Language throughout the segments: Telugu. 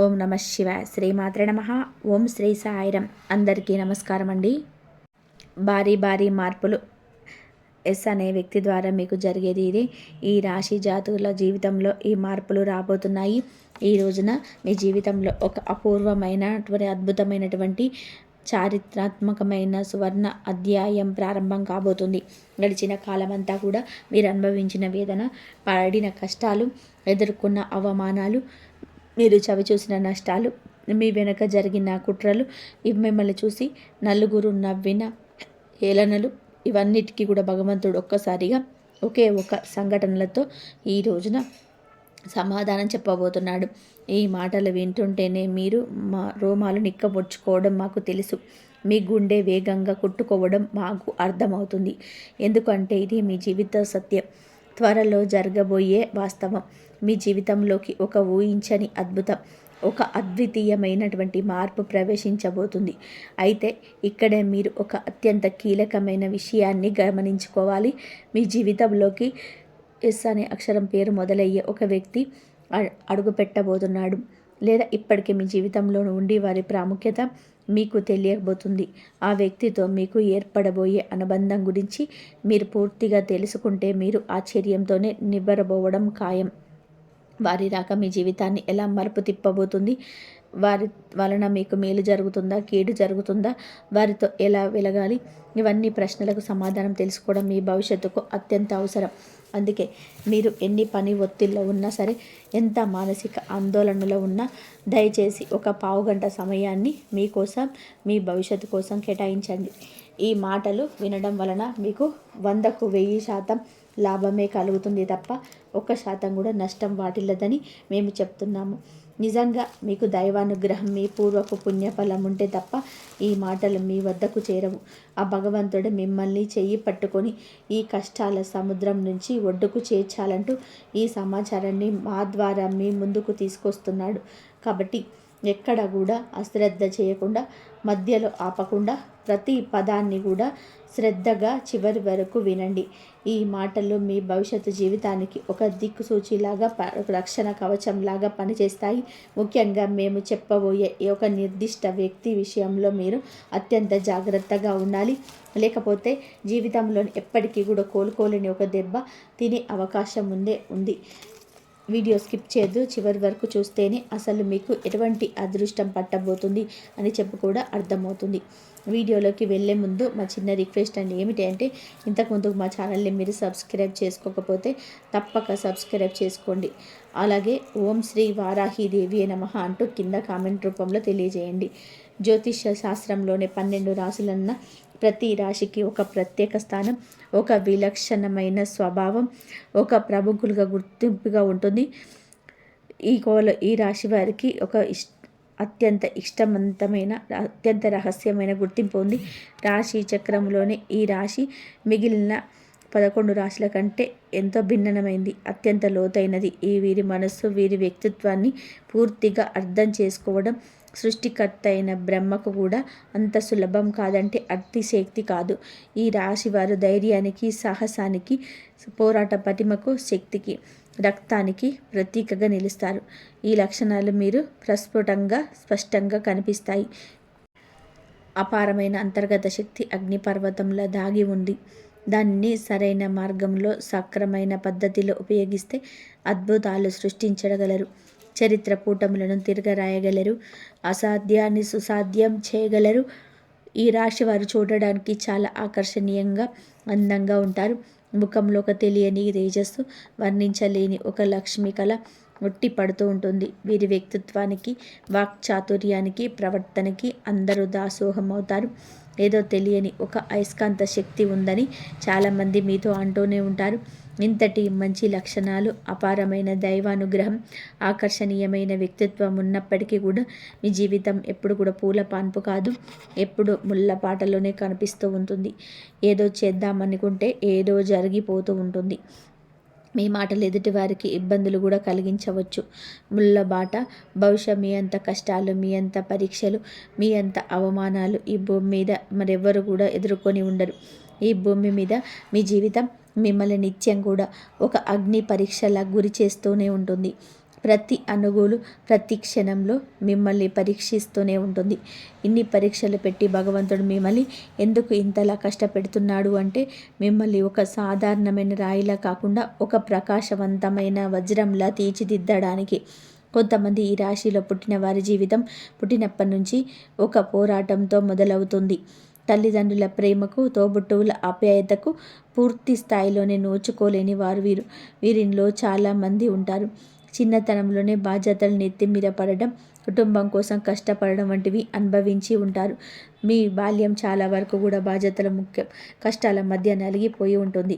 ఓం నమ శివాయ. శ్రీమాత్రే నమ. ఓం శ్రీ సాయిరం. అందరికీ నమస్కారం అండి. భారీ భారీ మార్పులు ఎస్ అనే వ్యక్తి ద్వారా మీకు జరిగేది ఇది. ఈ రాశి జాతకుల జీవితంలో ఈ మార్పులు రాబోతున్నాయి. ఈ రోజున మీ జీవితంలో ఒక అపూర్వమైనటువంటి అద్భుతమైనటువంటి చారిత్రాత్మకమైన సువర్ణ అధ్యాయం ప్రారంభం కాబోతుంది. గడిచిన కాలమంతా కూడా మీరు అనుభవించిన వేదన, పడిన కష్టాలు, ఎదుర్కొన్న అవమానాలు, మీరు చవిచూసిన నష్టాలు, మీ వెనక జరిగిన కుట్రలు, మిమ్మల్ని చూసి నలుగురు నవ్విన హేళనలు, ఇవన్నిటికీ కూడా భగవంతుడు ఒక్కసారిగా ఒకే ఒక సంఘటనలతో ఈ రోజున సమాధానం చెప్పబోతున్నాడు. ఈ మాటలు వింటుంటేనే మీరు మా రోమాలు నిక్కబొచ్చుకోవడం మాకు తెలుసు. మీ గుండె వేగంగా కొట్టుకోవడం మాకు అర్థమవుతుంది. ఎందుకంటే ఇది మీ జీవిత సత్యం, త్వరలో జరగబోయే వాస్తవం. మీ జీవితంలోకి ఒక ఊహించని అద్భుతం, ఒక అద్వితీయమైనటువంటి మార్పు ప్రవేశించబోతుంది. అయితే ఇక్కడే మీరు ఒక అత్యంత కీలకమైన విషయాన్ని గమనించుకోవాలి. మీ జీవితంలోకి ఎస్ అనే అక్షరం పేరు మొదలయ్యే ఒక వ్యక్తి అడుగు పెట్టబోతున్నాడు, లేదా ఇప్పటికే మీ జీవితంలో ఉండి వారి ప్రాముఖ్యత మీకు తెలియబోతుంది. ఆ వ్యక్తితో మీకు ఏర్పడబోయే అనుబంధం గురించి మీరు పూర్తిగా తెలుసుకుంటే మీరు ఆశ్చర్యంతోనే నివ్వెరబోవడం ఖాయం. వారి రాక మీ జీవితాన్ని ఎలా మలుపు తిప్పబోతుంది, వారి వలన మీకు మేలు జరుగుతుందా, కీడు జరుగుతుందా, వారితో ఎలా వెలగాలి, ఇవన్నీ ప్రశ్నలకు సమాధానం తెలుసుకోవడం మీ భవిష్యత్తుకు అత్యంత అవసరం. అందుకే మీరు ఎన్ని పని ఒత్తిడిలో ఉన్నా సరే, ఎంత మానసిక ఆందోళనలో ఉన్నా దయచేసి ఒక పావుగంట సమయాన్ని మీకోసం, మీ భవిష్యత్తు కోసం కేటాయించండి. ఈ మాటలు వినడం వలన మీకు 100కు 1000% లాభమే కలుగుతుంది తప్ప 1% కూడా నష్టం వాటిల్లదని మేము చెప్తున్నాము. నిజంగా మీకు దైవానుగ్రహం, మీ పూర్వపు పుణ్యఫలం ఉంటే తప్ప ఈ మాటలు మీ వద్దకు చేరవు. ఆ భగవంతుడు మిమ్మల్ని చెయ్యి పట్టుకొని ఈ కష్టాల సముద్రం నుంచి ఒడ్డుకు చేర్చాలంటూ ఈ సమాచారాన్ని మా ద్వారా మీ ముందుకు తీసుకొస్తున్నాడు. కాబట్టి ఎక్కడ కూడా అశ్రద్ధ చేయకుండా, మధ్యలో ఆపకుండా ప్రతి పదాన్ని కూడా శ్రద్ధగా చివరి వరకు వినండి. ఈ మాటలు మీ భవిష్యత్తు జీవితానికి ఒక దిక్కుసూచిలాగా, ఒక రక్షణ కవచంలాగా పనిచేస్తాయి. ముఖ్యంగా మేము చెప్పబోయే ఒక నిర్దిష్ట వ్యక్తి విషయంలో మీరు అత్యంత జాగ్రత్తగా ఉండాలి. లేకపోతే జీవితంలో ఎప్పటికీ కూడా కోలుకోలేని ఒక దెబ్బ తినే అవకాశం ఉంది. వీడియో స్కిప్ చేయొద్దు, చివరి వరకు చూస్తేనే అసలు మీకు ఎటువంటి అదృష్టం పట్టబోతుంది అని చెప్పి కూడా అర్థమవుతుంది. వీడియోలోకి వెళ్ళే ముందు మా చిన్న రిక్వెస్ట్ అండి ఏమిటి అంటే, ఇంతకుముందు మా ఛానల్ని మీరు సబ్స్క్రైబ్ చేసుకోకపోతే తప్పక సబ్స్క్రైబ్ చేసుకోండి. అలాగే ఓం శ్రీ వారాహిదేవి నమః అంటూ కింద కామెంట్ రూపంలో తెలియజేయండి. జ్యోతిష శాస్త్రంలోనే 12 రాశులన్న ప్రతి రాశికి ఒక ప్రత్యేక స్థానం, ఒక విలక్షణమైన స్వభావం, ఒక ప్రముఖులుగా గుర్తింపుగా ఉంటుంది. ఈ రాశి వారికి ఒక అత్యంత ఇష్టవంతమైన, అత్యంత రహస్యమైన గుర్తింపు ఉంది. రాశి చక్రంలోనే ఈ రాశి మిగిలిన 11 రాశుల కంటే ఎంతో భిన్నమైంది, అత్యంత లోతైనది. వీరి మనస్సు, వీరి వ్యక్తిత్వాన్ని పూర్తిగా అర్థం చేసుకోవడం సృష్టికర్త అయిన బ్రహ్మకు కూడా అంత సులభం కాదంటే అతిశక్తి కాదు. ఈ రాశి వారు ధైర్యానికి, సాహసానికి, పోరాట పటిమకు, శక్తికి, రక్తానికి ప్రతీకగా నిలుస్తారు. ఈ లక్షణాలు మీరు స్పష్టంగా కనిపిస్తాయి. అపారమైన అంతర్గత శక్తి అగ్నిపర్వతంలో దాగి ఉంది. దాన్ని సరైన మార్గంలో, సక్రమైన పద్ధతిలో ఉపయోగిస్తే అద్భుతాలు సృష్టించగలరు. చరిత్ర పూటములను తిరగరాయగలరు. అసాధ్యాన్ని సుసాధ్యం చేయగలరు. ఈ రాశి వారు చూడడానికి చాలా ఆకర్షణీయంగా, అందంగా ఉంటారు. ముఖంలో ఒక తెలియని తేజస్సు, వర్ణించలేని ఒక లక్ష్మి కళ ఒట్టి పడుతూ ఉంటుంది. వీరి వ్యక్తిత్వానికి, వాక్చాతుర్యానికి, ప్రవర్తనకి అందరూ దాసోహం అవుతారు. ఏదో తెలియని ఒక అయస్కాంత శక్తి ఉందని చాలామంది మీతో అంటూనే ఉంటారు. ఇంతటి మంచి లక్షణాలు, అపారమైన దైవానుగ్రహం, ఆకర్షణీయమైన వ్యక్తిత్వం ఉన్నప్పటికీ కూడా మీ జీవితం ఎప్పుడు కూడా పూల పాన్పు కాదు, ఎప్పుడు ముళ్ళపాటలోనే కనిపిస్తూ ఉంటుంది. ఏదో చేద్దామనుకుంటే ఏదో జరిగిపోతూ ఉంటుంది. మీ మాటలు ఎదుటి వారికి ఇబ్బందులు కూడా కలిగించవచ్చు. ముళ్ళబాట, బహుశా మీ అంత కష్టాలు, మీ అంత పరీక్షలు, మీ అంత అవమానాలు ఈ భూమి మీద మరెవ్వరు కూడా ఎదుర్కొని ఉండరు. ఈ భూమి మీద మీ జీవితం మిమ్మల్ని నిత్యం కూడా ఒక అగ్ని పరీక్షలా గురి చేస్తూనే ఉంటుంది. ప్రతి అణుగులు ప్రతి క్షణంలో మిమ్మల్ని పరీక్షిస్తూనే ఉంటుంది. ఇన్ని పరీక్షలు పెట్టి భగవంతుడు మిమ్మల్ని ఎందుకు ఇంతలా కష్టపెడుతున్నాడు అంటే మిమ్మల్ని ఒక సాధారణమైన రాయిలా కాకుండా ఒక ప్రకాశవంతమైన వజ్రంలా తీర్చిదిద్దడానికి. కొంతమంది ఈ రాశిలో పుట్టిన వారి జీవితం పుట్టినప్పటి నుంచి ఒక పోరాటంతో మొదలవుతుంది. తల్లిదండ్రుల ప్రేమకు, తోబుట్టువుల ఆప్యాయతకు పూర్తి స్థాయిలోనే నోచుకోలేని వారు వీరిలో చాలామంది ఉంటారు. చిన్నతనంలోనే బాధ్యతలు నెత్తి మీద పడడం, కుటుంబం కోసం కష్టపడడం వంటివి అనుభవించి ఉంటారు. మీ బాల్యం చాలా వరకు కూడా బాధ్యతల ముఖ్యం కష్టాల మధ్య నలిగిపోయి ఉంటుంది.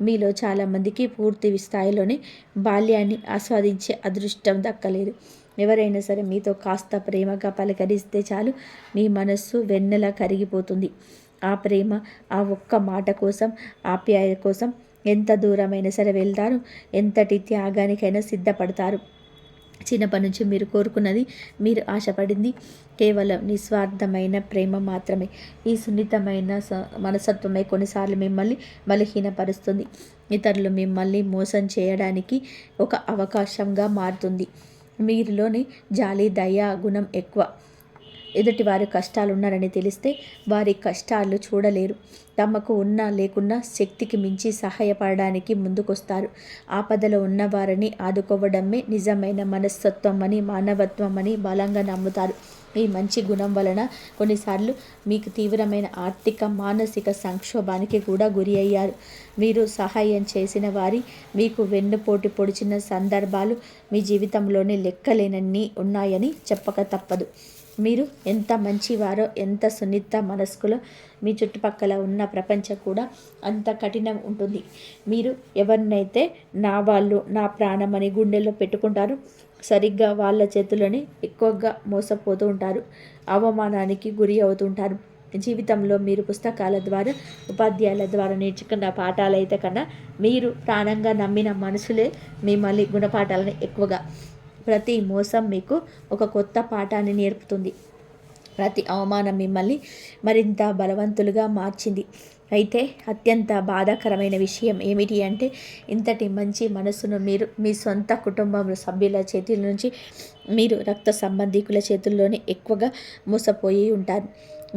మీలో చాలామందికి పూర్తి స్థాయిలోనే బాల్యాన్ని ఆస్వాదించే అదృష్టం దక్కలేదు. ఎవరైనా సరే మీతో కాస్త ప్రేమగా పలకరిస్తే చాలు మీ మనస్సు వెన్నెలా కరిగిపోతుంది. ఆ ప్రేమ, ఆ ఒక్క మాట కోసం, ఆప్యాయత కోసం ఎంత దూరమైనా సరే వెళ్తారు, ఎంతటి త్యాగానికైనా సిద్ధపడతారు. చిన్నప్పటి నుంచి మీరు కోరుకున్నది, మీరు ఆశపడింది కేవలం నిస్వార్థమైన ప్రేమ మాత్రమే. ఈ సున్నితమైన మనసత్వమే కొన్నిసార్లు మిమ్మల్ని బలహీనపరుస్తుంది. ఇతరులు మిమ్మల్ని మోసం చేయడానికి ఒక అవకాశంగా మారుతుంది. మీరులోని జాలి, దయ గుణం ఎక్కువ. ఎదుటివారు కష్టాలున్నారని తెలిస్తే వారి కష్టాలు చూడలేరు. తమకు ఉన్నా లేకున్నా శక్తికి మించి సహాయపడడానికి ముందుకొస్తారు. ఆపదలో ఉన్న వారిని ఆదుకోవడమే నిజమైన మనస్తత్వం అని, మానవత్వం అని బలంగా నమ్ముతారు. ఈ మంచి గుణం వలన కొన్నిసార్లు మీకు తీవ్రమైన ఆర్థిక, మానసిక సంక్షోభానికి కూడా గురి అయ్యారు. మీరు సహాయం చేసిన వారి మీకు వెన్నుపోటు పొడిచిన సందర్భాలు మీ జీవితంలోనే లెక్కలేనన్ని ఉన్నాయని చెప్పక తప్పదు. మీరు ఎంత మంచివారో, ఎంత సున్నిత మనస్కులో మీ చుట్టుపక్కల ఉన్న ప్రపంచం కూడా అంత కఠినం ఉంటుంది. మీరు ఎవరినైతే నా వాళ్ళు, నా ప్రాణం అని గుండెల్లో పెట్టుకుంటారో సరిగ్గా వాళ్ళ చేతుల్లోనే ఎక్కువగా మోసపోతూ ఉంటారు, అవమానానికి గురి అవుతుంటారు. జీవితంలో మీరు పుస్తకాల ద్వారా, ఉపాధ్యాయుల ద్వారా నేర్చుకున్న పాఠాలైతే కన్నా మీరు ప్రాణంగా నమ్మిన మనుషులే మిమ్మల్ని గుణపాఠాలను ఎక్కువగా. ప్రతి మోసం మీకు ఒక కొత్త పాఠాన్ని నేర్పుతుంది. ప్రతి అవమానం మిమ్మల్ని మరింత బలవంతులుగా మార్చింది. అయితే అత్యంత బాధాకరమైన విషయం ఏమిటి అంటే ఇంతటి మంచి మనసును మీరు మీ సొంత కుటుంబం సభ్యుల చేతుల నుంచి, మీరు రక్త సంబంధికుల చేతుల్లోనే ఎక్కువగా మోసపోయి ఉంటారు.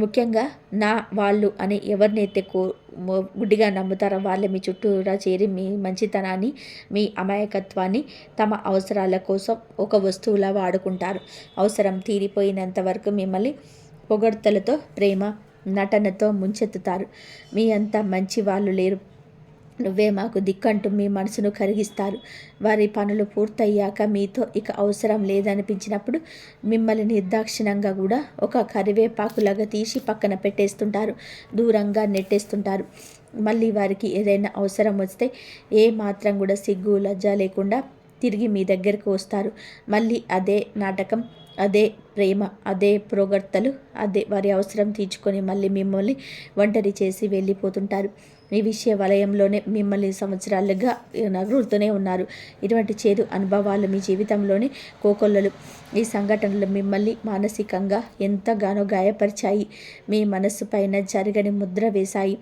ముఖ్యంగా నా వాళ్ళు అని ఎవరినైతే గుడ్డిగా నమ్ముతారో వాళ్ళే మీ చుట్టూరా చేరి మీ మంచితనాన్ని, మీ అమాయకత్వాన్ని తమ అవసరాల కోసం ఒక వస్తువులా వాడుకుంటారు. అవసరం తీరిపోయినంత వరకు మిమ్మల్ని పొగడ్తలతో, ప్రేమ నటనతో ముంచెత్తుతారు. మీ అంత మంచి వాళ్ళు లేరు, నువ్వే మాకు దిక్కంటూ మీ మనసును కరిగిస్తారు. వారి పనులు పూర్తయ్యాక మీతో ఇక అవసరం లేదనిపించినప్పుడు మిమ్మల్ని నిర్దాక్షిణంగా కూడా ఒక కరివేపాకులాగా తీసి పక్కన పెట్టేస్తుంటారు, దూరంగా నెట్టేస్తుంటారు. మళ్ళీ వారికి ఏదైనా అవసరం వస్తే ఏ మాత్రం కూడా సిగ్గు, లజ్జ లేకుండా తిరిగి మీ దగ్గరకు వస్తారు. మళ్ళీ అదే నాటకం, అదే ప్రేమ, అదే ప్రోగడ్తలు, అదే వారి అవసరం తీర్చుకొని మళ్ళీ మిమ్మల్ని ఒంటరి చేసి వెళ్ళిపోతుంటారు. ఈ విషయ వలయంలోనే మిమ్మల్ని సంవత్సరాలుగా నగులుతూనే ఉన్నారు. ఇటువంటి చేదు అనుభవాలు మీ జీవితంలోనే కోకొల్లలు. ఈ సంఘటనలు మిమ్మల్ని మానసికంగా ఎంతగానో గాయపరిచాయి, మీ మనస్సు పైన జరగని ముద్ర వేశాయి.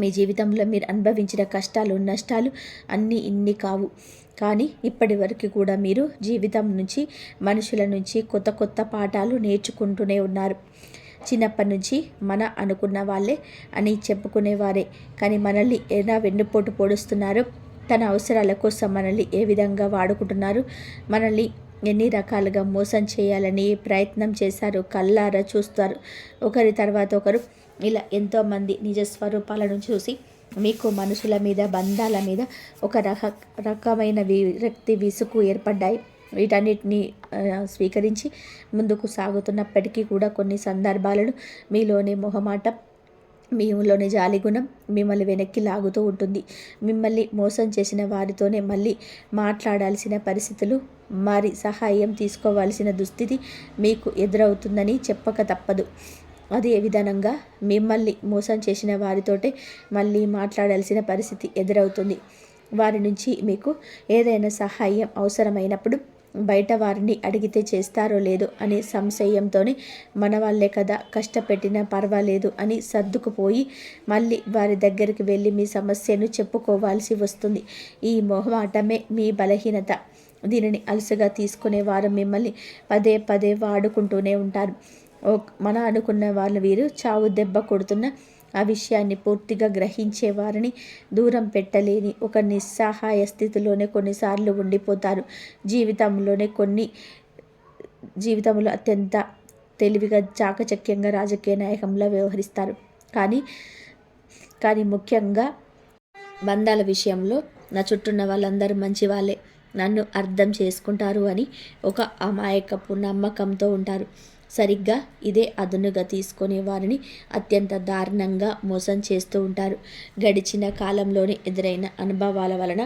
మీ జీవితంలో మీరు అనుభవించిన కష్టాలు, నష్టాలు అన్నీ ఇన్ని కావు. కానీ ఇప్పటి వరకు కూడా మీరు జీవితం నుంచి, మనుషుల నుంచి కొత్త కొత్త పాఠాలు నేర్చుకుంటూనే ఉన్నారు. చిన్నప్పటి నుంచి మన అనుకున్న వాళ్ళే అని చెప్పుకునేవారే, కానీ మనల్ని ఎలా వెన్నుపోటు పొడుస్తున్నారు, తన అవసరాల కోసం మనల్ని ఏ విధంగా వాడుకుంటున్నారు, మనల్ని ఎన్ని రకాలుగా మోసం చేయాలని ప్రయత్నం చేశారు కళ్ళారా చూస్తారు. ఒకరి తర్వాత ఒకరు ఇలా ఎంతోమంది నిజ స్వరూపాలను చూసి మీకు మనుషుల మీద, బంధాల మీద ఒక రకమైన విరక్తి, విసుగు ఏర్పడ్డాయి. వీటన్నిటిని స్వీకరించి ముందుకు సాగుతున్నప్పటికీ కూడా కొన్ని సందర్భాలను మీలోని మొహమాటం, మీలోని జాలిగుణం మిమ్మల్ని వెనక్కి లాగుతూ ఉంటుంది. మిమ్మల్ని మోసం చేసిన వారితోనే మళ్ళీ మాట్లాడాల్సిన పరిస్థితులు, వారి సహాయం తీసుకోవాల్సిన దుస్థితి మీకు ఎదురవుతుందని చెప్పక తప్పదు. అదే విధంగా మిమ్మల్ని మోసం చేసిన వారితోటే మళ్ళీ మాట్లాడాల్సిన పరిస్థితి ఎదురవుతుంది. వారి నుంచి మీకు ఏదైనా సహాయం అవసరమైనప్పుడు బయట వారిని అడిగితే చేస్తారో లేదో అని సంశయంతోనే మన వాళ్ళే కదా, కష్టపెట్టినా పర్వాలేదు అని సర్దుకుపోయి మళ్ళీ వారి దగ్గరికి వెళ్ళి మీ సమస్యను చెప్పుకోవాల్సి వస్తుంది. ఈ మొహమాటమే మీ బలహీనత. దీనిని అలసుగా తీసుకునే వారు మిమ్మల్ని పదే పదే వాడుకుంటూనే ఉంటారు. మన అనుకున్న వాళ్ళు వీరు చావు దెబ్బ కొడుతున్న ఆ విషయాన్ని పూర్తిగా గ్రహించే వారిని దూరం పెట్టలేని ఒక నిస్సహాయ స్థితిలోనే కొన్నిసార్లు ఉండిపోతారు. జీవితంలో అత్యంత తెలివిగా చాకచక్యంగా రాజకీయ నాయకంలా వ్యవహరిస్తారు. కానీ ముఖ్యంగా బంధాల విషయంలో నా చుట్టూన్న వాళ్ళందరూ మంచి వాళ్ళే, నన్ను అర్థం చేసుకుంటారు అని ఒక అమాయకపు నమ్మకంతో ఉంటారు. సరిగ్గా ఇదే అదునుగా తీసుకునే వారిని అత్యంత దారుణంగా మోసం చేస్తూ ఉంటారు. గడిచిన కాలంలోని ఎదురైన అనుభవాల వలన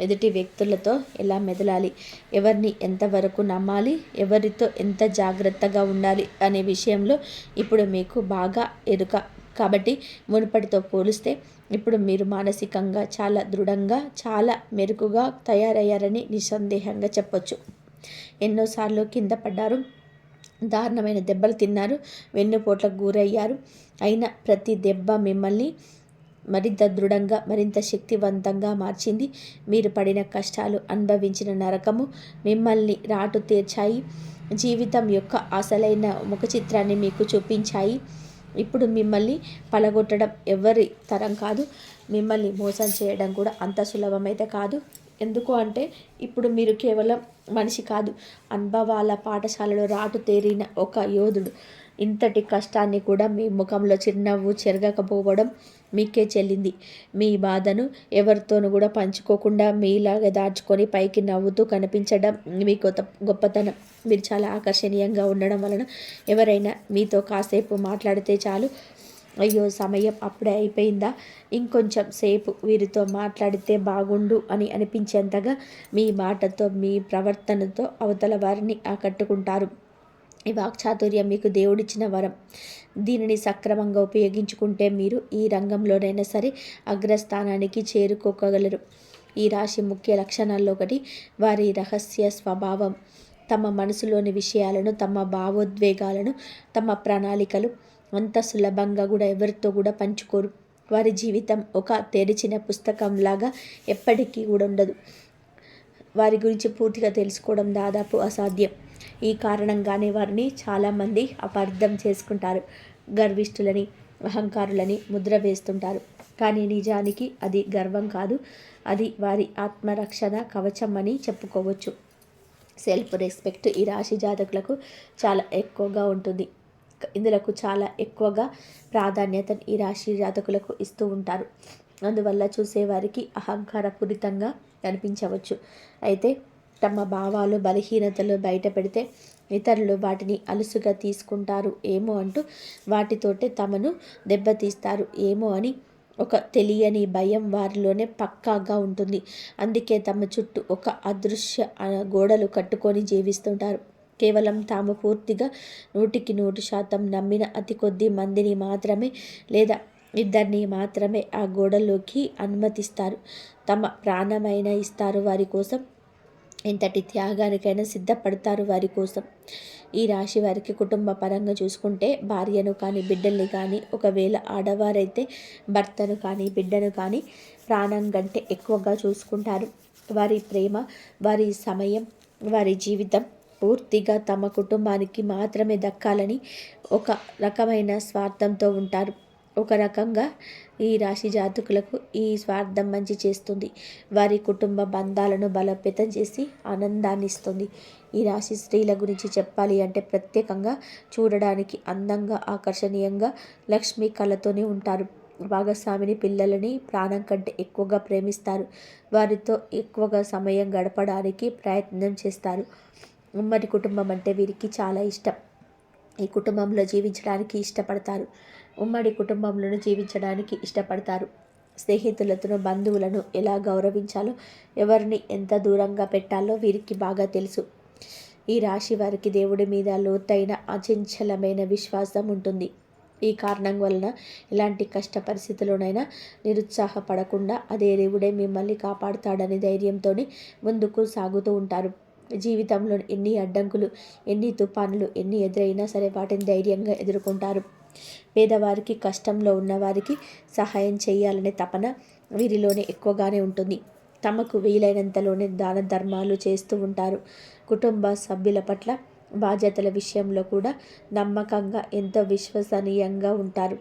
ఎదుటి వ్యక్తులతో ఎలా మెదలాలి, ఎవరిని ఎంతవరకు నమ్మాలి, ఎవరితో ఎంత జాగ్రత్తగా ఉండాలి అనే విషయంలో ఇప్పుడు మీకు బాగా ఎరుక. కాబట్టి మునుపటితో పోలిస్తే ఇప్పుడు మీరు మానసికంగా చాలా దృఢంగా, చాలా మెరుకుగా తయారయ్యారని నిస్సందేహంగా చెప్పొచ్చు. ఎన్నోసార్లు కింద పడ్డారు, దారుణమైన దెబ్బలు తిన్నారు, వెన్నుపోట్లకు గురయ్యారు. అయినా ప్రతి దెబ్బ మిమ్మల్ని మరింత దృఢంగా, మరింత శక్తివంతంగా మార్చింది. మీరు పడిన కష్టాలు, అనుభవించిన నరకము మిమ్మల్ని రాటు తీర్చాయి. జీవితం యొక్క అసలైన ముఖ చిత్రాన్ని మీకు చూపించాయి. ఇప్పుడు మిమ్మల్ని పలగొట్టడం ఎవరి తరం కాదు. మిమ్మల్ని మోసం చేయడం కూడా అంత సులభమైతే కాదు. ఎందుకు అంటే ఇప్పుడు మీరు కేవలం మనిషి కాదు, అనుభవాల పాఠశాలలో రాటు తేరిన ఒక యోధుడు. ఇంతటి కష్టాన్ని కూడా మీ ముఖంలో చిరునవ్వు చెరగకపోవడం మీకే చెల్లింది. మీ బాధను ఎవరితోనూ కూడా పంచుకోకుండా మీలాగా దాచుకొని పైకి నవ్వుతూ కనిపించడం మీ గొప్పతనం. మీరు చాలా ఆకర్షణీయంగా ఉండడం వలన ఎవరైనా మీతో కాసేపు మాట్లాడితే చాలు, అయ్యో సమయం అప్పుడే అయిపోయిందా, ఇంకొంచెం సేపు వీరితో మాట్లాడితే బాగుండు అని అనిపించేంతగా మీ మాటతో, మీ ప్రవర్తనతో అవతల వారిని ఆకట్టుకుంటారు. ఈ వాక్చాతుర్యం మీకు దేవుడిచ్చిన వరం. దీనిని సక్రమంగా ఉపయోగించుకుంటే మీరు ఈ రంగంలోనైనా సరే అగ్రస్థానానికి చేరుకోగలరు. ఈ రాశి ముఖ్య లక్షణాల్లో ఒకటి వారి రహస్య స్వభావం. తమ మనసులోని విషయాలను, తమ భావోద్వేగాలను, తమ ప్రణాళికలు అంత సులభంగా కూడా ఎవరితో కూడా పంచుకోరు. వారి జీవితం ఒక తెరిచిన పుస్తకంలాగా ఎప్పటికీ కూడా ఉండదు. వారి గురించి పూర్తిగా తెలుసుకోవడం దాదాపు అసాధ్యం. ఈ కారణంగానే వారిని చాలామంది అపార్థం చేసుకుంటారు, గర్విష్ఠులని, అహంకారులని ముద్ర వేస్తుంటారు. కానీ నిజానికి అది గర్వం కాదు, అది వారి ఆత్మరక్షణ కవచం అని చెప్పుకోవచ్చు. సెల్ఫ్ రెస్పెక్ట్ ఈ రాశి జాతకులకు చాలా ఎక్కువగా ఉంటుంది. ఇందులకు చాలా ఎక్కువగా ప్రాధాన్యతను ఈ రాశి జాతకులకు ఇస్తూ ఉంటారు. అందువల్ల చూసేవారికి అహంకారపూరితంగా కనిపించవచ్చు. అయితే తమ భావాలు, బలహీనతలు బయట పెడితే ఇతరులు వాటిని అలుసుగా తీసుకుంటారు ఏమో అంటూ వాటితోటే తమను దెబ్బతీస్తారు ఏమో అని ఒక తెలియని భయం వారిలోనే పక్కాగా ఉంటుంది. అందుకే తమ చుట్టూ ఒక అదృశ్య గోడలు కట్టుకొని జీవిస్తుంటారు. కేవలం తాము పూర్తిగా 100% నమ్మిన అతి కొద్ది మందిని మాత్రమే లేదా ఇద్దరిని మాత్రమే ఆ గోడలోకి అనుమతిస్తారు. తమ ప్రాణమైనా ఇస్తారు వారి కోసం, ఎంతటి త్యాగానికైనా సిద్ధపడతారు వారి కోసం. ఈ రాశి వారికి కుటుంబ పరంగా చూసుకుంటే భార్యను కానీ, బిడ్డల్ని కానీ, ఒకవేళ ఆడవారైతే భర్తను కానీ, బిడ్డను కానీ ప్రాణం కంటే ఎక్కువగా చూసుకుంటారు. వారి ప్రేమ, వారి సమయం, వారి జీవితం పూర్తిగా తమ కుటుంబానికి మాత్రమే దక్కాలని ఒక రకమైన స్వార్థంతో ఉంటారు. ఒక రకంగా ఈ రాశి జాతకులకు ఈ స్వార్థం మంచి చేస్తుంది. వారి కుటుంబ బంధాలను బలోపేతం చేసి ఆనందాన్ని ఇస్తుంది. ఈ రాశి స్త్రీల గురించి చెప్పాలి అంటే ప్రత్యేకంగా చూడడానికి అందంగా, ఆకర్షణీయంగా, లక్ష్మీ కళతోనే ఉంటారు. భాగస్వామిని, పిల్లలని ప్రాణం కంటే ఎక్కువగా ప్రేమిస్తారు. వారితో ఎక్కువగా సమయం గడపడానికి ప్రయత్నం చేస్తారు. ఉమ్మడి కుటుంబం అంటే వీరికి చాలా ఇష్టం. ఈ కుటుంబంలో జీవించడానికి ఇష్టపడతారు. ఉమ్మడి కుటుంబంలో జీవించడానికి ఇష్టపడతారు. స్నేహితులతో, బంధువులను ఎలా గౌరవించాలో, ఎవరిని ఎంత దూరంగా పెట్టాలో వీరికి బాగా తెలుసు. ఈ రాశి వారికి దేవుడి మీద లోతైన అచంచలమైన విశ్వాసం ఉంటుంది. ఈ కారణం వలన ఎలాంటి కష్ట పరిస్థితుల్లోనైనా నిరుత్సాహపడకుండా అదే దేవుడే మిమ్మల్ని కాపాడుతాడనే ధైర్యంతో ముందుకు సాగుతూ ఉంటారు. జీవితంలో ఎన్ని అడ్డంకులు, ఎన్ని తుఫానులు ఎన్ని ఎదురైనా సరే వాటిని ధైర్యంగా ఎదుర్కొంటారు. పేదవారికి, కష్టంలో ఉన్నవారికి సహాయం చేయాలనే తపన వీరిలోనే ఎక్కువగానే ఉంటుంది. తమకు వీలైనంతలోనే దాన ధర్మాలు చేస్తూ ఉంటారు. కుటుంబ సభ్యుల పట్ల బాధ్యతల విషయంలో కూడా నమ్మకంగా ఎంతో విశ్వసనీయంగా ఉంటారు.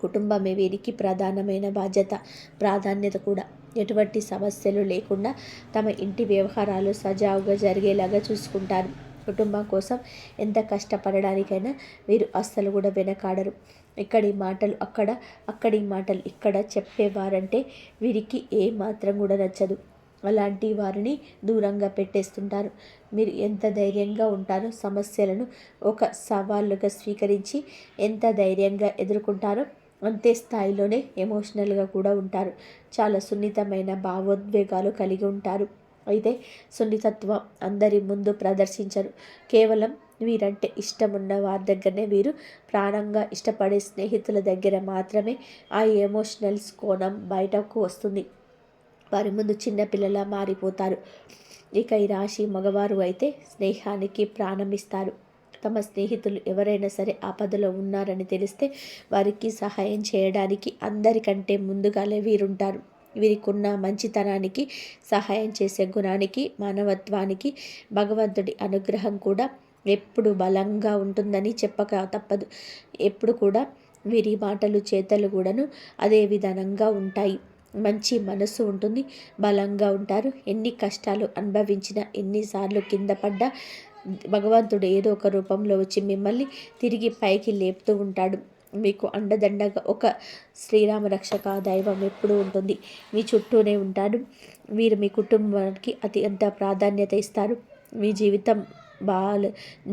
కుటుంబమే వీరికి ప్రధానమైన బాధ్యత, ప్రాధాన్యత కూడా. ఎటువంటి సమస్యలు లేకుండా తమ ఇంటి వ్యవహారాలు సజావుగా జరిగేలాగా చూసుకుంటారు. కుటుంబం కోసం ఎంత కష్టపడడానికైనా వీరు అస్సలు కూడా వెనకాడరు. ఇక్కడి మాటలు అక్కడ, అక్కడి మాటలు ఇక్కడ చెప్పేవారంటే వీరికి ఏ మాత్రం కూడా నచ్చదు. అలాంటి వారిని దూరంగా పెట్టేస్తుంటారు. మీరు ఎంత ధైర్యంగా ఉంటారో, సమస్యలను ఒక సవాళ్ళుగా స్వీకరించి ఎంత ధైర్యంగా ఎదుర్కొంటారో అంతే స్థాయిలోనే ఎమోషనల్గా కూడా ఉంటారు. చాలా సున్నితమైన భావోద్వేగాలు కలిగి ఉంటారు. అయితే సున్నితత్వం అందరి ముందు ప్రదర్శించరు. కేవలం వీరంటే ఇష్టమున్న వారి దగ్గరనే, వీరు ప్రాణంగా ఇష్టపడే స్నేహితుల దగ్గర మాత్రమే ఆ ఎమోషనల్స్ కోణం బయటకు వస్తుంది. వారి ముందు చిన్నపిల్లలా మారిపోతారు. ఇక ఈ రాశి మగవారు అయితే స్నేహానికి ప్రాణమిస్తారు. తమ స్నేహితులు ఎవరైనా సరే ఆపదలో ఉన్నారని తెలిస్తే వారికి సహాయం చేయడానికి అందరికంటే ముందుగానే వీరుంటారు. వీరికున్న మంచితనానికి, సహాయం చేసే గుణానికి, మానవత్వానికి భగవంతుడి అనుగ్రహం కూడా ఎప్పుడు బలంగా ఉంటుందని చెప్పక తప్పదు. ఎప్పుడు కూడా వీరి మాటలు చేతలు కూడాను అదే విధానంగా ఉంటాయి. మంచి మనసు ఉంటుంది, బలంగా ఉంటారు. ఎన్ని కష్టాలు అనుభవించినా, ఎన్నిసార్లు కింద పడ్డా భగవంతుడు ఏదో ఒక రూపంలో వచ్చి మిమ్మల్ని తిరిగి పైకి లేపుతూ ఉంటాడు. మీకు అండదండగా ఒక శ్రీరామ రక్షక దైవం ఎప్పుడూ ఉంటుంది, మీ చుట్టూనే ఉంటాడు. వీరు మీ కుటుంబానికి అత్యంత ప్రాధాన్యత ఇస్తారు. మీ జీవితం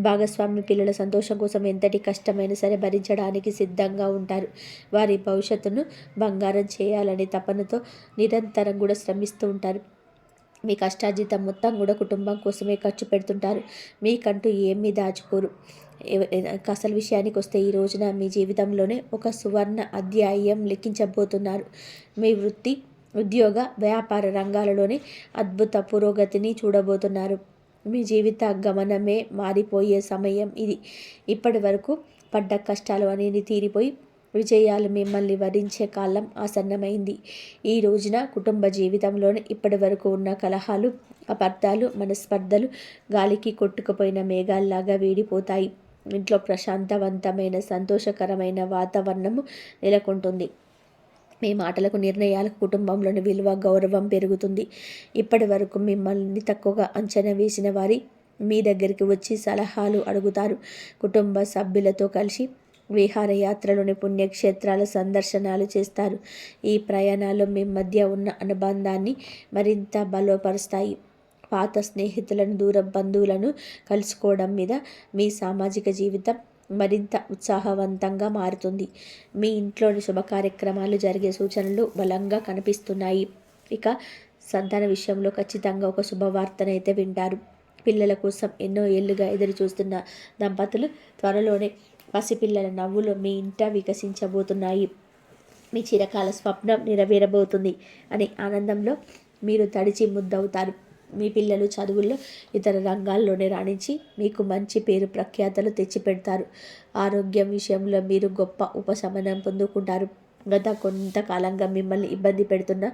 భాగస్వామి పిల్లల సంతోషం కోసం ఎంతటి కష్టమైనా సరే భరించడానికి సిద్ధంగా ఉంటారు. వారి భవిష్యత్తును బంగారం చేయాలనే తపనతో నిరంతరం కూడా శ్రమిస్తూ ఉంటారు. మీ కష్టార్జితం మొత్తం కూడా కుటుంబం కోసమే ఖర్చు పెడుతుంటారు. మీకంటూ ఏమీ దాచుకోరు. అసలు విషయానికి వస్తే ఈ రోజున మీ జీవితంలోనే ఒక సువర్ణ అధ్యాయం లిఖించబోతున్నారు. మీ వృత్తి, ఉద్యోగ, వ్యాపార రంగాలలోనే అద్భుత పురోగతిని చూడబోతున్నారు. మీ జీవిత గమనమే మారిపోయే సమయం ఇది. ఇప్పటి వరకు పడ్డ కష్టాలు అనేది తీరిపోయి విజయాలు మిమ్మల్ని వరించే కాలం ఆసన్నమైంది. ఈ రోజున కుటుంబ జీవితంలోనే ఇప్పటి వరకు ఉన్న కలహాలు, అపార్థాలు, మనస్పర్ధలు గాలికి కొట్టుకుపోయిన మేఘాల్లాగా వీడిపోతాయి. ఇంట్లో ప్రశాంతవంతమైన, సంతోషకరమైన వాతావరణము నెలకొంటుంది. మీ మాటలకు, నిర్ణయాలకు కుటుంబంలోని విలువ, గౌరవం పెరుగుతుంది. ఇప్పటి వరకు మిమ్మల్ని తక్కువగా అంచనా వేసిన వారి మీ దగ్గరికి వచ్చి సలహాలు అడుగుతారు. కుటుంబ సభ్యులతో కలిసి విహారయాత్రలోని పుణ్యక్షేత్రాల సందర్శనాలు చేస్తారు. ఈ ప్రయాణాలు మీ మధ్య ఉన్న అనుబంధాన్ని మరింత బలోపరుస్తాయి. పాత స్నేహితులను, దూర బంధువులను కలుసుకోవడం మీద మీ సామాజిక జీవితం మరింత ఉత్సాహవంతంగా మారుతుంది. మీ ఇంట్లోని శుభ కార్యక్రమాలు జరిగే సూచనలు బలంగా కనిపిస్తున్నాయి. ఇక సంతాన విషయంలో ఖచ్చితంగా ఒక శుభవార్తనైతే వింటారు. పిల్లల కోసం ఎన్నో ఏళ్లుగా ఎదురు చూస్తున్న దంపతులు త్వరలోనే పసిపిల్లల నవ్వులు మీ ఇంట వికసించబోతున్నాయి. మీ చిరకాల స్వప్నం నెరవేరబోతుంది అనే ఆనందంలో మీరు తడిచి ముద్దవుతారు. మీ పిల్లలు చదువుల్లో, ఇతర రంగాల్లోనే రాణించి మీకు మంచి పేరు ప్రఖ్యాతలు తెచ్చిపెడతారు. ఆరోగ్యం విషయంలో మీరు గొప్ప ఉపశమనం పొందుకుంటారు. గత కొంతకాలంగా మిమ్మల్ని ఇబ్బంది పెడుతున్న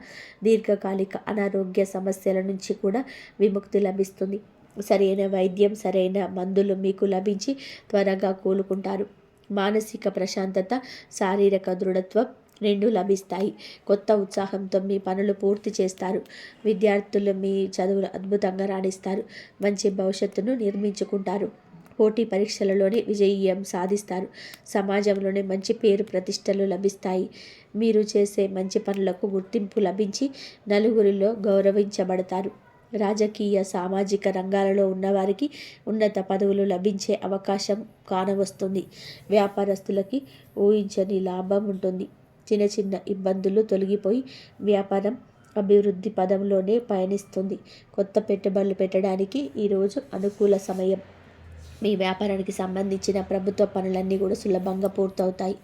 దీర్ఘకాలిక అనారోగ్య సమస్యల నుంచి కూడా విముక్తి లభిస్తుంది. సరైన వైద్యం, సరైన మందులు మీకు లభించి త్వరగా కోలుకుంటారు. మానసిక ప్రశాంతత, శారీరక దృఢత్వం రెండు లభిస్తాయి. కొత్త ఉత్సాహంతో మీ పనులు పూర్తి చేస్తారు. విద్యార్థులు మీ చదువులు అద్భుతంగా రాణిస్తారు. మంచి భవిష్యత్తును నిర్మించుకుంటారు. పోటీ పరీక్షలలోనే విజయం సాధిస్తారు. సమాజంలోనే మంచి పేరు ప్రతిష్టలు లభిస్తాయి. మీరు చేసే మంచి పనులకు గుర్తింపు లభించి నలుగురిలో గౌరవించబడతారు. రాజకీయ, సామాజిక రంగాలలో ఉన్నవారికి ఉన్నత పదవులు లభించే అవకాశం కానవస్తుంది. వ్యాపారస్తులకి ఊహించని లాభం ఉంటుంది. చిన్న చిన్న ఇబ్బందులు తొలగిపోయి వ్యాపారం అభివృద్ధి పదంలోనే పయనిస్తుంది. కొత్త పెట్టుబడులు పెట్టడానికి ఈరోజు అనుకూల సమయం. మీ వ్యాపారానికి సంబంధించిన ప్రభుత్వ పనులన్నీ కూడా సులభంగా పూర్తవుతాయి.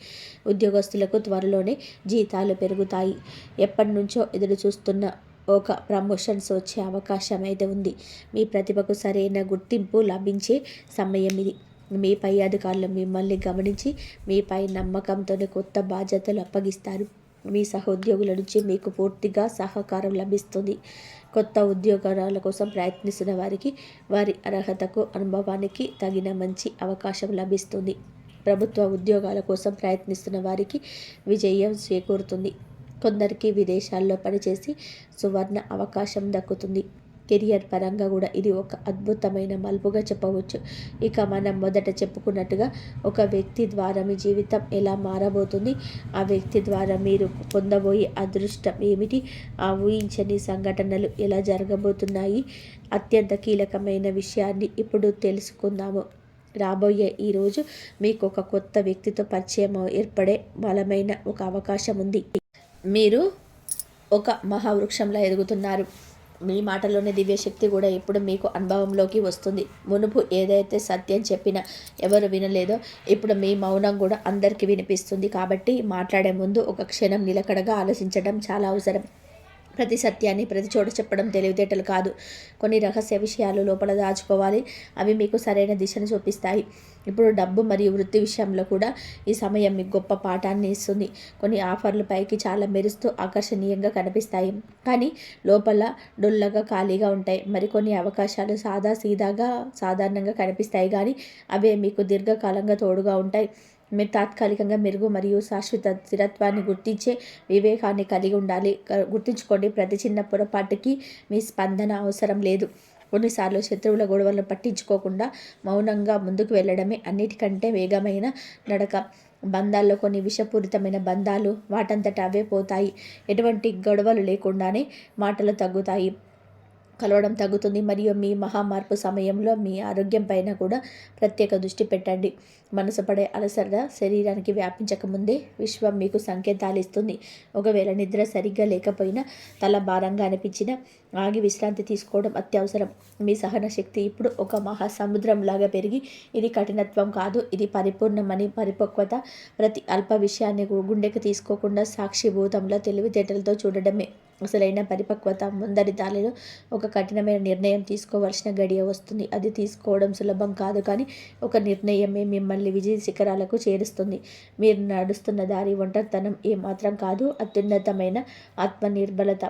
ఉద్యోగస్తులకు త్వరలోనే జీతాలు పెరుగుతాయి. ఎప్పటి నుంచో ఎదురు చూస్తున్న ఒక ప్రమోషన్స్ వచ్చే అవకాశం అయితే ఉంది. మీ ప్రతిభకు సరైన గుర్తింపు లభించే సమయం ఇది. మీ పై అధికారులు మిమ్మల్ని గమనించి మీపై నమ్మకంతోనే కొత్త బాధ్యతలు అప్పగిస్తారు. మీ సహోద్యోగుల నుంచి మీకు పూర్తిగా సహకారం లభిస్తుంది. కొత్త ఉద్యోగాల కోసం ప్రయత్నిస్తున్న వారికి వారి అర్హతకు అనుభవానికి తగిన మంచి అవకాశం లభిస్తుంది. ప్రభుత్వ ఉద్యోగాల కోసం ప్రయత్నిస్తున్న వారికి విజయం చేకూరుతుంది. కొందరికి విదేశాల్లో పనిచేసి సువర్ణ అవకాశం దక్కుతుంది. కెరియర్ పరంగా కూడా ఇది ఒక అద్భుతమైన మలుపుగా చెప్పవచ్చు. ఇక మనం మొదట చెప్పుకున్నట్టుగా ఒక వ్యక్తి ద్వారా మీ జీవితం ఎలా మారబోతుంది, ఆ వ్యక్తి ద్వారా మీరు పొందబోయే అదృష్టం ఏమిటి, ఆ ఊహించని సంఘటనలు ఎలా జరగబోతున్నాయి, అత్యంత కీలకమైన విషయాన్ని ఇప్పుడు తెలుసుకుందాము. రాబోయే ఈరోజు మీకు ఒక కొత్త వ్యక్తితో పరిచయం ఏర్పడే బలమైన ఒక అవకాశం ఉంది. మీరు ఒక మహావృక్షంలా ఎదుగుతున్నారు. మీ మాటలోని దివ్యశక్తి కూడా ఇప్పుడు మీకు అనుభవంలోకి వస్తుంది. మునుపు ఏదైతే సత్యం చెప్పినా ఎవరు వినలేదో ఇప్పుడు మీ మౌనం కూడా అందరికీ వినిపిస్తుంది. కాబట్టి మాట్లాడే ముందు ఒక క్షణం నిలకడగా ఆలోచించడం చాలా అవసరం. ప్రతి సత్యాన్ని ప్రతి చోట చెప్పడం తెలివితేటలు కాదు. కొన్ని రహస్య విషయాలు లోపల దాచుకోవాలి. అవి మీకు సరైన దిశను చూపిస్తాయి. ఇప్పుడు డబ్బు మరియు వృత్తి విషయంలో కూడా ఈ సమయం మీకు గొప్ప పాఠాన్ని ఇస్తుంది. కొన్ని ఆఫర్లు పైకి చాలా మెరుస్తూ ఆకర్షణీయంగా కనిపిస్తాయి, కానీ లోపల డొల్లగా ఖాళీగా ఉంటాయి. మరికొన్ని అవకాశాలు సీదాగా సాధారణంగా కనిపిస్తాయి, కానీ అవే మీకు దీర్ఘకాలంగా తోడుగా ఉంటాయి. మీరు తాత్కాలికంగా మెరుగు మరియు శాశ్వత స్థిరత్వాన్ని గుర్తించే వివేకాన్ని కలిగి ఉండాలి. గుర్తుంచుకోండి, ప్రతి చిన్న పొరపాటుకి మీ స్పందన అవసరం లేదు. కొన్నిసార్లు శత్రువుల గొడవలను పట్టించుకోకుండా మౌనంగా ముందుకు వెళ్ళడమే అన్నిటికంటే వేగమైన నడక. బంధాల్లో కొన్ని విషపూరితమైన బంధాలు వాటంతట అవే పోతాయి. ఎటువంటి గొడవలు లేకుండానే మాటలు తగ్గుతాయి, కలవడం తగ్గుతుంది. మరియు మీ మహామార్పు సమయంలో మీ ఆరోగ్యం పైన కూడా ప్రత్యేక దృష్టి పెట్టండి. మనసు పడే అలసట శరీరానికి వ్యాపించకముందే విశ్వం మీకు సంకేతాలు ఇస్తుంది. ఒకవేళ నిద్ర సరిగ్గా లేకపోయినా, తల భారంగా అనిపించినా ఆగి విశ్రాంతి తీసుకోవడం అత్యవసరం. మీ సహన శక్తి ఇప్పుడు ఒక మహాసముద్రంలాగా పెరిగి, ఇది కఠినత్వం కాదు, ఇది పరిపూర్ణమని పరిపక్వత. ప్రతి అల్ప విషయాన్ని గుండెకి తీసుకోకుండా సాక్షిభూతంలో తెలివితేటలతో చూడడమే అసలైన పరిపక్వత. ముందరి దారిలో ఒక కఠినమైన నిర్ణయం తీసుకోవాల్సిన గడియ వస్తుంది. అది తీసుకోవడం సులభం కాదు, కానీ ఒక నిర్ణయమే మిమ్మల్ని విజయ శిఖరాలకు చేరుస్తుంది. మీరు నడుస్తున్న దారి ఒంటరితనం ఏమాత్రం కాదు, అత్యున్నతమైన ఆత్మనిర్భరత.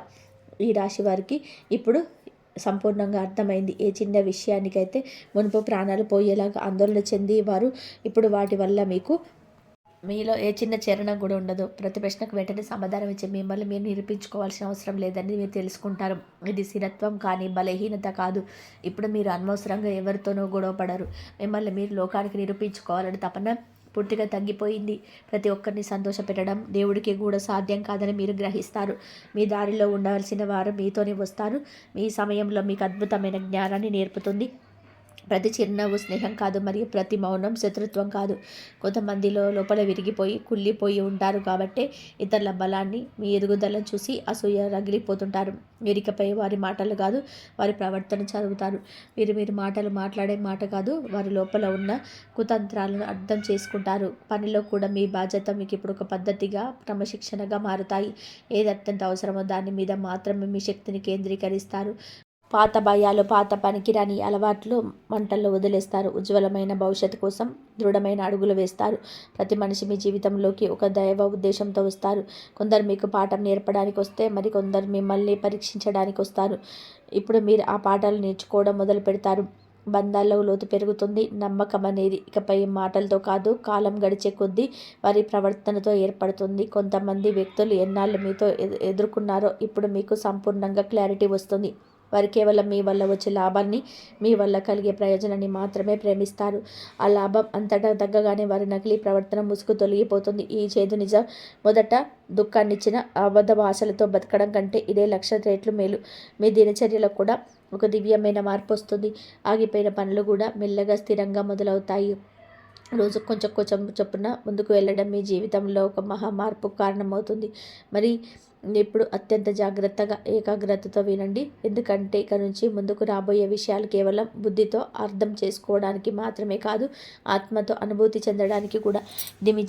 ఈ రాశి వారికి ఇప్పుడు సంపూర్ణంగా అర్థమైంది. ఏ చిన్న విషయానికైతే మునుపు ప్రాణాలు పోయేలాగా ఆందోళన చెంది వారు ఇప్పుడు వాటి వల్ల మీలో ఏ చిన్న చరణం కూడా ఉండదు. ప్రతి ప్రశ్నకు వెంటనే సమాధానం ఇచ్చి మిమ్మల్ని మీరు నిరూపించుకోవాల్సిన అవసరం లేదని మీరు తెలుసుకుంటారు. ఇది స్థిరత్వం కానీ బలహీనత కాదు. ఇప్పుడు మీరు అనవసరంగా ఎవరితోనో గొడవపడరు. మిమ్మల్ని మీరు లోకానికి నిరూపించుకోవాలని తపన పూర్తిగా తగ్గిపోయింది. ప్రతి ఒక్కరిని సంతోషపెట్టడం దేవుడికి కూడా సాధ్యం కాదని మీరు గ్రహిస్తారు. మీ దారిలో ఉండవలసిన వారు మీతోనే వస్తారు. మీ సమయంలో మీకు అద్భుతమైన జ్ఞానాన్ని నేర్పుతుంది. ప్రతి చిరునవ్వు స్నేహం కాదు, మరియు ప్రతి మౌనం శత్రుత్వం కాదు. కొంతమందిలో లోపల విరిగిపోయి కుళ్ళిపోయి ఉంటారు, కాబట్టి ఇతరుల బలాన్ని, మీ ఎదుగుదలను చూసి అసూయ రగిలిపోతుంటారు. వీరికపై వారి మాటలు కాదు, వారి ప్రవర్తన చదువుతారు. మీరు మాటలు మాట్లాడే మాట కాదు, వారి లోపల ఉన్న కుతంత్రాలను అర్థం చేసుకుంటారు. పనిలో కూడా మీ బాధ్యత మీకు ఇప్పుడు ఒక పద్ధతిగా, క్రమశిక్షణగా మారుతాయి. ఏది అత్యంత అవసరమో దాని మీద మాత్రమే మీ శక్తిని కేంద్రీకరిస్తారు. పాత భయాలు, పాత పనికిరాని అలవాట్లు మంటల్లో వదిలేస్తారు. ఉజ్వలమైన భవిష్యత్తు కోసం దృఢమైన అడుగులు వేస్తారు. ప్రతి మనిషి మీ జీవితంలోకి ఒక దైవ ఉద్దేశంతో వస్తారు. కొందరు మీకు పాఠం నేర్పడానికి వస్తే, మరి కొందరు మిమ్మల్ని పరీక్షించడానికి వస్తారు. ఇప్పుడు మీరు ఆ పాఠాలు నేర్చుకోవడం మొదలు పెడతారు. బంధాల్లో లోతు పెరుగుతుంది. నమ్మకం అనేది ఇకపై మాటలతో కాదు, కాలం గడిచే కొద్దీ వారి ప్రవర్తనతో ఏర్పడుతుంది. కొంతమంది వ్యక్తులు ఎన్నాళ్ళు మీతో ఎదుర్కొన్నారో ఇప్పుడు మీకు సంపూర్ణంగా క్లారిటీ వస్తుంది. వారు కేవలం మీ వల్ల వచ్చే లాభాన్ని, మీ వల్ల కలిగే ప్రయోజనాన్ని మాత్రమే ప్రేమిస్తారు. ఆ లాభం అంతటా తగ్గగానే వారి నకిలీ ప్రవర్తన ముసుగు తొలగిపోతుంది. ఈ చేదు నిజం, మొదట దుఃఖాన్నిచ్చిన అబద్ధ ఆశలతో బతకడం కంటే ఇదే 1,00,000 రెట్లు మేలు. మీ దినచర్యలో కూడా ఒక దివ్యమైన మార్పు వస్తుంది. ఆగిపోయిన పనులు కూడా మెల్లగా స్థిరంగా మొదలవుతాయి. రోజు కొంచెం చొప్పున ముందుకు వెళ్ళడం మీ జీవితంలో ఒక మహా మార్పుకు కారణమవుతుంది. మరి ఇప్పుడు అత్యంత జాగ్రత్తగా, ఏకాగ్రతతో వినండి. ఎందుకంటే ఇక నుంచి ముందుకు రాబోయే విషయాలు కేవలం బుద్ధితో అర్థం చేసుకోవడానికి మాత్రమే కాదు, ఆత్మతో అనుభూతి చెందడానికి కూడా. ఇది మీ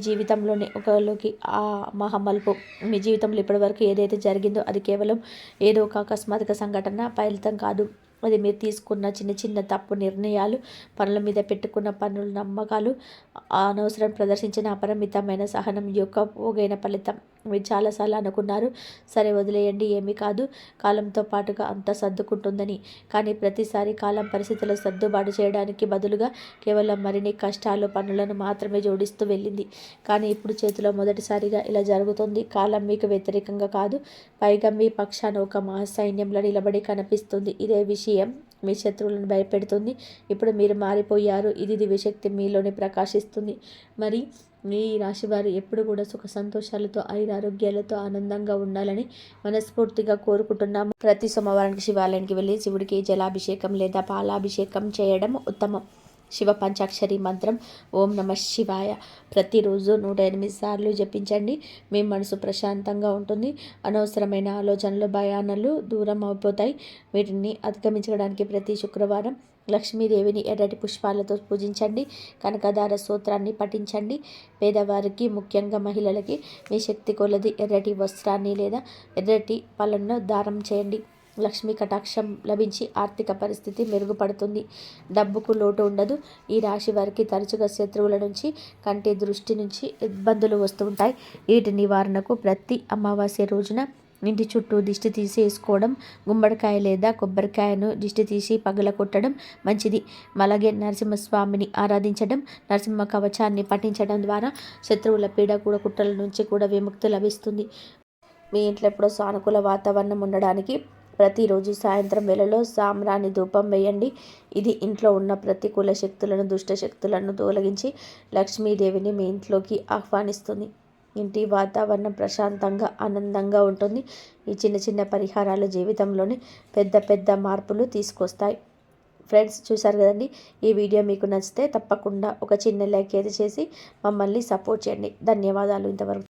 జీవితంలోనే ఒకలోకి ఆ మహామలుపు. మీ జీవితంలో ఇప్పటివరకు ఏదైతే జరిగిందో అది కేవలం ఏదో ఒక అకస్మాత్తుగా సంఘటన ఫలితం కాదు. అది మీరు తీసుకున్న చిన్న చిన్న తప్పు నిర్ణయాలు, పనుల మీద పెట్టుకున్న పనుల నమ్మకాలు, అనవసరం ప్రదర్శించిన అపరిమితమైన సహనం యొక్క పోగైన ఫలితం. మీరు చాలాసార్లు అనుకున్నారు, సరే వదిలేయండి, ఏమీ కాదు, కాలంతో పాటుగా అంతా సర్దుకుంటుందని. కానీ ప్రతిసారి కాలం పరిస్థితులు సర్దుబాటు చేయడానికి బదులుగా కేవలం మరిన్ని కష్టాలు, పనులను మాత్రమే జోడిస్తూ వెళ్ళింది. కానీ ఇప్పుడు చేతిలో మొదటిసారిగా ఇలా జరుగుతుంది. కాలం మీకు వ్యతిరేకంగా కాదు, పైగా మీ పక్షాన ఒక మహాసైన్యంలో నిలబడి కనిపిస్తుంది. ఇదే విషయం మీ శత్రువులను భయపెడుతుంది. ఇప్పుడు మీరు మారిపోయారు. ఇది దివ్యశక్తి మీలోనే ప్రకాశిస్తుంది. మరి మీ రాశి వారు ఎప్పుడు కూడా సుఖ సంతోషాలతో, ఆరోగ్యాలతో ఆనందంగా ఉండాలని మనస్ఫూర్తిగా కోరుకుంటున్నాము. ప్రతి సోమవారానికి శివాలయానికి వెళ్ళి శివుడికి జలాభిషేకం లేదా పాలాభిషేకం చేయడం ఉత్తమం. శివ పంచాక్షరి మంత్రం ఓం నమ శివాయ ప్రతిరోజు 108 సార్లు జపించండి. మీ మనసు ప్రశాంతంగా ఉంటుంది. అనవసరమైన ఆలోచనలు, భయానలు దూరం అయిపోతాయి. వీటిని అధిగమించడానికి ప్రతి శుక్రవారం లక్ష్మీదేవిని ఎర్రటి పుష్పాలతో పూజించండి. కనకదార స్తోత్రాన్ని పఠించండి. పేదవారికి, ముఖ్యంగా మహిళలకి మీ శక్తి కొలది ఎర్రటి వస్త్రాన్ని లేదా ఎర్రటి పళ్ళను దానం చేయండి. లక్ష్మీ కటాక్షం లభించి ఆర్థిక పరిస్థితి మెరుగుపడుతుంది. డబ్బుకు లోటు ఉండదు. ఈ రాశి వారికి తరచుగా శత్రువుల నుంచి, కంటి దృష్టి నుంచి ఇబ్బందులు వస్తూ ఉంటాయి. వీటి నివారణకు ప్రతి అమావాస్య రోజున ఇంటి చుట్టూ దిష్టి తీసేసుకోవడం, గుమ్మడికాయ లేదా కొబ్బరికాయను దిష్టి తీసి పగలగొట్టడం మంచిది. అలాగే నరసింహస్వామిని ఆరాధించడం, నరసింహ కవచాన్ని పఠించడం ద్వారా శత్రువుల పీడ కూడా, కుట్రల నుంచి కూడా విముక్తి లభిస్తుంది. మీ ఇంట్లో ఎప్పుడో సానుకూల వాతావరణం ఉండడానికి ప్రతిరోజు సాయంత్రం వేళలో సాంబ్రాణి ధూపం వేయండి. ఇది ఇంట్లో ఉన్న ప్రతికూల శక్తులను, దుష్ట శక్తులను తొలగించి లక్ష్మీదేవిని మీ ఇంట్లోకి ఆహ్వానిస్తుంది. ఇంటి వాతావరణం ప్రశాంతంగా, ఆనందంగా ఉంటుంది. ఈ చిన్న చిన్న పరిహారాలు జీవితంలోని పెద్ద పెద్ద మార్పులు తీసుకొస్తాయి. ఫ్రెండ్స్, చూసారు కదండి. ఈ వీడియో మీకు నచ్చితే తప్పకుండా ఒక చిన్న లైక్ అయితే చేసి మమ్మల్ని సపోర్ట్ చేయండి. ధన్యవాదాలు. ఇంతవరకు